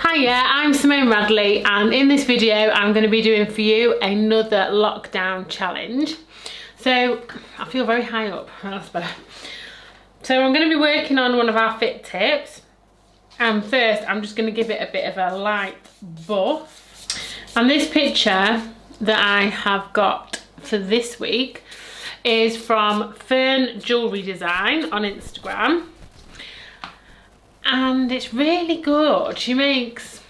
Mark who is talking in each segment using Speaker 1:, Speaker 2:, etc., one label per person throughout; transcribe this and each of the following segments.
Speaker 1: Hiya, I'm Simone Radley, and in this video I'm going to be doing for you another lockdown challenge. So I feel very high up, that's better. So I'm going to be working on one of our fit tips, and first I'm just going to give it a bit of a light buff. And this picture that I have got for this week is from Fern Jewellery Design on Instagram. And it's really good. She makes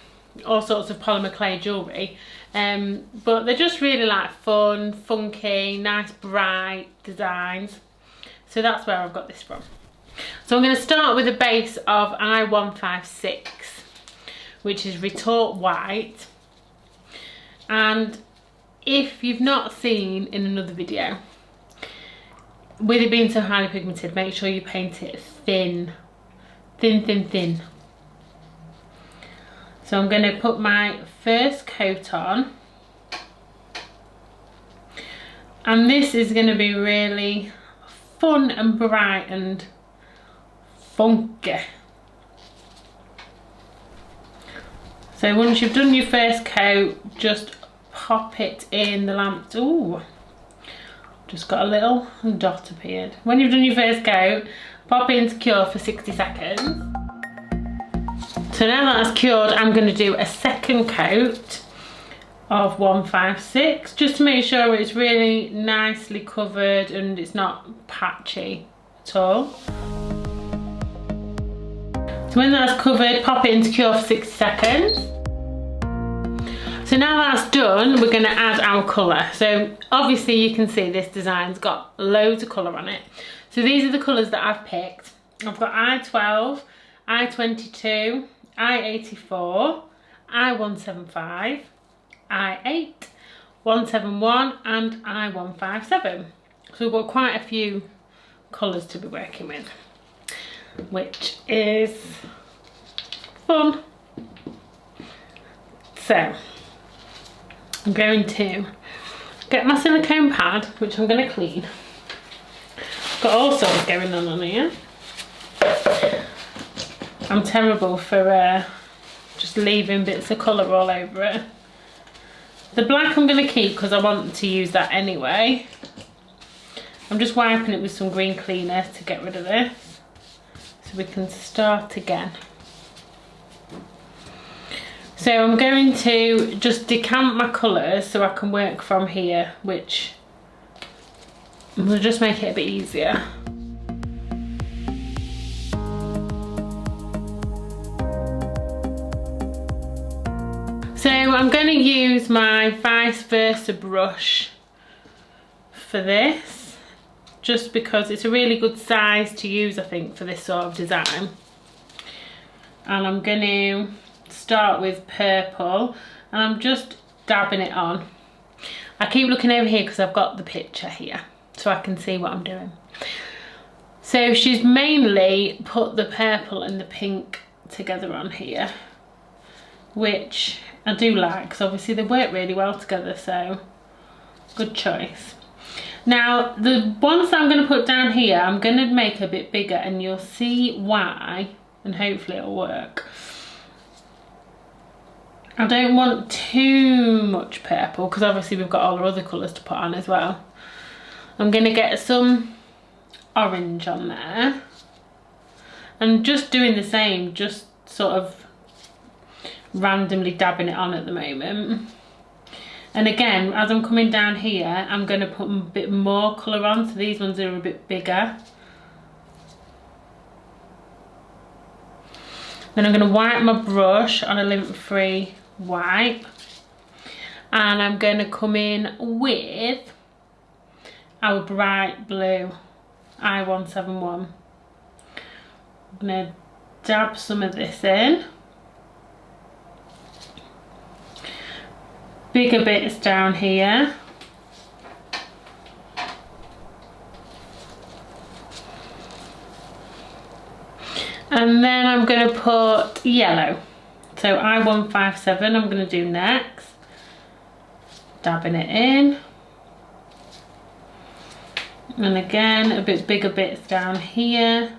Speaker 1: all sorts of polymer clay jewellery, but they're just really like fun, funky, nice bright designs. So that's where I've got this from. So I'm going to start with a base of I-156, which is retort white. And if you've not seen in another video, with it being so highly pigmented, make sure you paint it thin. Thin. So I'm going to put my first coat on, and this is going to be really fun and bright and funky. So once you've done your first coat, just pop it in the lamp. Ooh, just got a little dot appeared. When you've done your first coat, pop it into cure for 60 seconds. So now that that's cured, I'm going to do a second coat of 156, just to make sure it's really nicely covered and it's not patchy at all. So when that's covered, pop it into cure for 60 seconds. So now that's done, we're going to add our colour. So obviously you can see this design's got loads of colour on it. So these are the colours that I've picked. I've got I-12, I-22, I-84, I-175, I-8, 171 and I-157. So we've got quite a few colours to be working with, which is fun. So I'm going to get my silicone pad, which I'm going to clean. Got all sorts going on here. I'm terrible for just leaving bits of colour all over it. The black I'm going to keep because I want to use that anyway. I'm just wiping it with some green cleaner to get rid of this, so we can start again. So I'm going to just decant my colours so I can work from here, which will just make it a bit easier. So I'm going to use my vice versa brush for this, just because it's a really good size to use, I think, for this sort of design. And I'm going to start with purple, and I'm just dabbing it on. I keep looking over here because I've got the picture here, so I can see what I'm doing. So she's mainly put the purple and the pink together on here, which I do like because obviously they work really well together, so good choice. Now the ones that I'm going to put down here, I'm going to make a bit bigger, and you'll see why, and hopefully it'll work. I don't want too much purple because obviously we've got all our other colours to put on as well. I'm going to get some orange on there, and just doing the same, just sort of randomly dabbing it on at the moment. And again, as I'm coming down here, I'm going to put a bit more colour on, so these ones are a bit bigger. Then I'm going to wipe my brush on a lint-free wipe, and I'm going to come in with our bright blue I-171. I'm going to dab some of this in. Bigger bits down here. And then I'm going to put yellow. So I-157 I'm going to do next. Dabbing it in. And again, a bit bigger bits down here.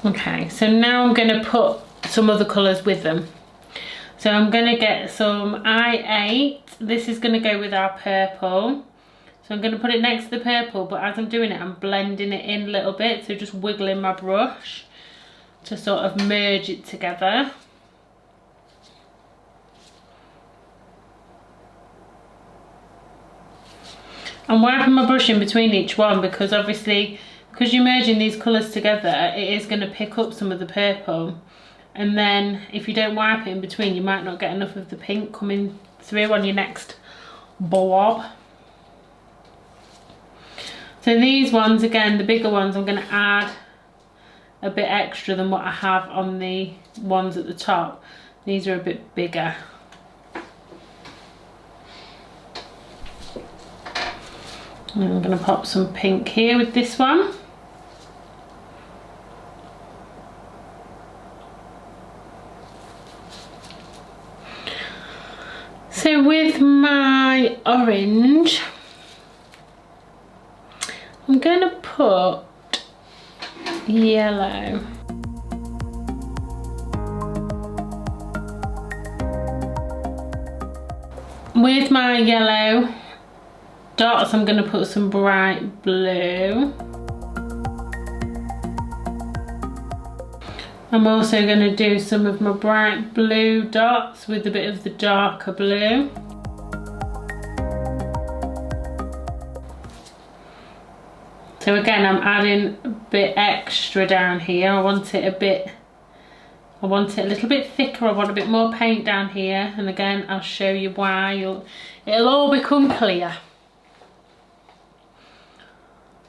Speaker 1: Okay, so now I'm going to put some other colours with them. So I'm going to get some I8. This is going to go with our purple. So I'm going to put it next to the purple, but as I'm doing it, I'm blending it in a little bit. So just wiggling my brush to sort of merge it together. I'm wiping my brush in between each one because obviously, because you're merging these colours together, it is going to pick up some of the purple. And then if you don't wipe it in between, you might not get enough of the pink coming through on your next blob. So these ones, again, the bigger ones, I'm going to add a bit extra than what I have on the ones at the top. These are a bit bigger. And I'm going to pop some pink here with this one. So with my orange, I'm going to put yellow. With my yellow dots, I'm going to put some bright blue. I'm also going to do some of my bright blue dots with a bit of the darker blue. So again, I'm adding a bit extra down here. I want it a little bit thicker. I want a bit more paint down here. And again, I'll show you why. It'll all become clear.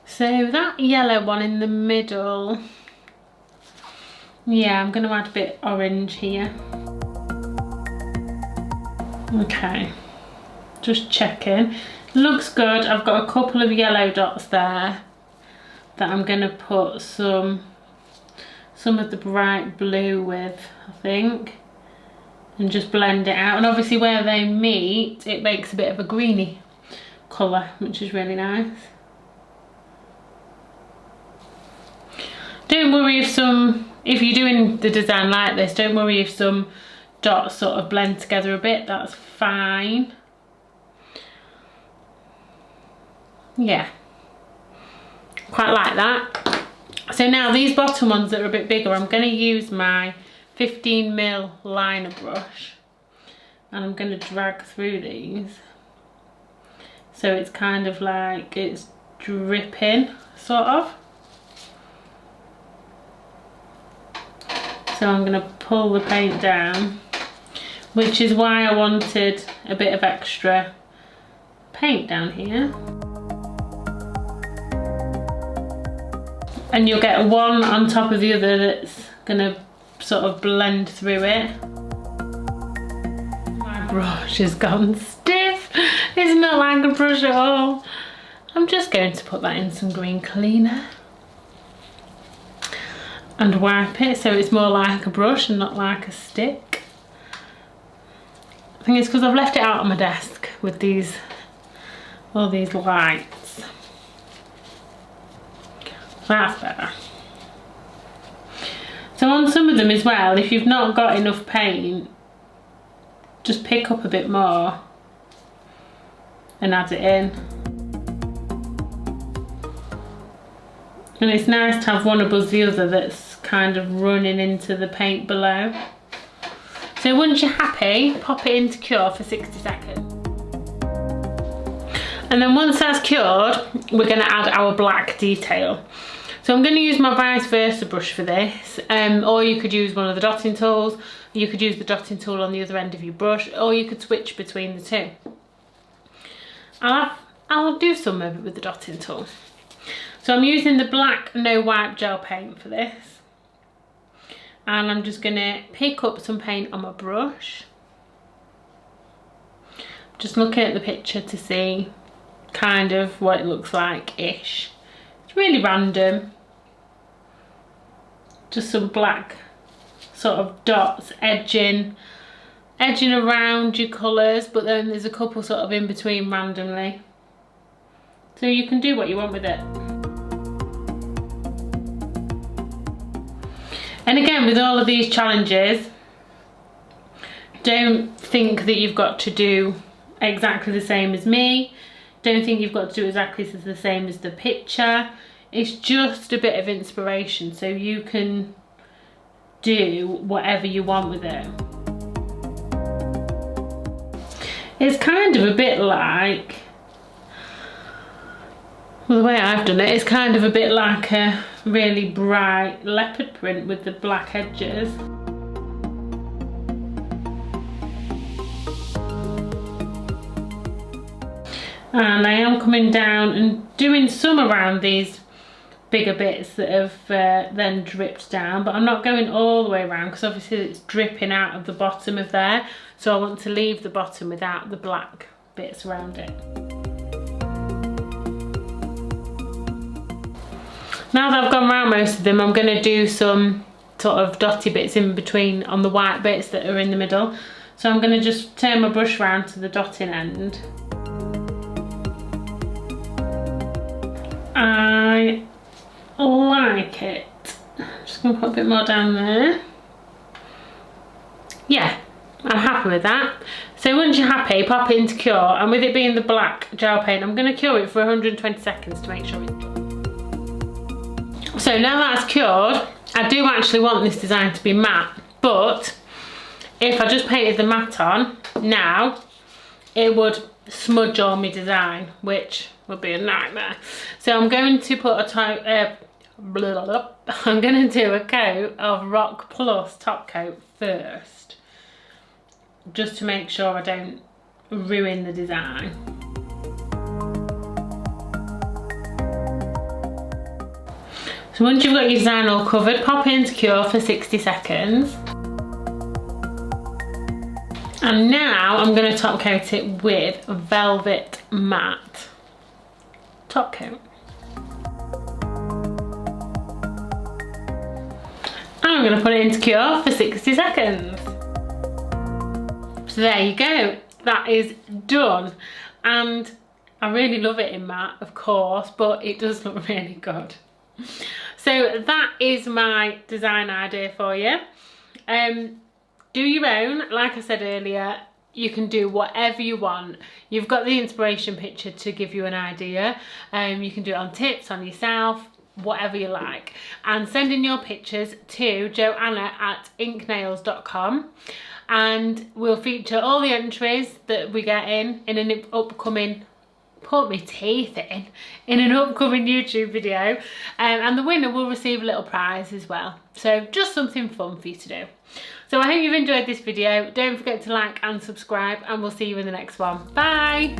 Speaker 1: So that yellow one in the middle, yeah, I'm going to add a bit orange here. Okay, just checking. Looks good. I've got a couple of yellow dots there that I'm going to put some of the bright blue with, I think, and just blend it out. And obviously where they meet, it makes a bit of a greeny colour, which is really nice. Don't worry if you're doing the design like this, don't worry if some dots sort of blend together a bit, that's fine. Yeah, quite like that. So now these bottom ones that are a bit bigger, I'm going to use my 15mm liner brush and I'm going to drag through these. So it's kind of like it's dripping, sort of. So I'm going to pull the paint down, which is why I wanted a bit of extra paint down here. And you'll get one on top of the other that's going to sort of blend through it. My brush has gone stiff. It's not like a brush at all. I'm just going to put that in some green cleaner and wipe it so it's more like a brush and not like a stick. I think it's because I've left it out on my desk with all these lights. That's better. So on some of them as well, if you've not got enough paint, just pick up a bit more and add it in. And it's nice to have one above the other that's kind of running into the paint below. So once you're happy, pop it into cure for 60 seconds. And then once that's cured, we're going to add our black detail. So I'm going to use my vice versa brush for this, or you could use one of the dotting tools, you could use the dotting tool on the other end of your brush, or you could switch between the two. I'll do some of it with the dotting tool. So I'm using the black no wipe gel paint for this. And I'm just going to pick up some paint on my brush. Just looking at the picture to see kind of what it looks like-ish. It's really random. Just some black sort of dots edging around your colours, but then there's a couple sort of in between randomly. So you can do what you want with it. And again, with all of these challenges, don't think that you've got to do exactly the same as me. Don't think you've got to do exactly the same as the picture. It's just a bit of inspiration, so you can do whatever you want with it. It's kind of a bit like, well, the way I've done it, it's kind of a bit like a really bright leopard print with the black edges. And I am coming down and doing some around these bigger bits that have then dripped down, but I'm not going all the way around because obviously it's dripping out of the bottom of there, so I want to leave the bottom without the black bits around it. Now that I've gone around most of them, I'm going to do some sort of dotty bits in between on the white bits that are in the middle. So I'm going to just turn my brush around to the dotting end. I like it. I'm just going to put a bit more down there. Yeah, I'm happy with that. So once you're happy, pop it into cure, and with it being the black gel paint, I'm going to cure it for 120 seconds to make sure it's done. So now that's cured, I do actually want this design to be matte, but if I just painted the matte on now, it would smudge all my design, which would be a nightmare. So I'm going to put I'm going to do a coat of Rock Plus top coat first, just to make sure I don't ruin the design. So once you've got your design all covered, pop it into cure for 60 seconds. And now I'm going to top coat it with Velvet Matte top coat. And I'm going to put it into cure for 60 seconds. So there you go, that is done. And I really love it in matte, of course, but it does look really good. So that is my design idea for you. Do your own. Like I said earlier, you can do whatever you want. You've got the inspiration picture to give you an idea. You can do it on tips, on yourself, whatever you like. And send in your pictures to joanna@inknails.com, and we'll feature all the entries that we get in an upcoming, put my teeth in an upcoming YouTube video, and the winner will receive a little prize as well. So just something fun for you to do. So I hope you've enjoyed this video. Don't forget to like and subscribe, and we'll see you in the next one. Bye.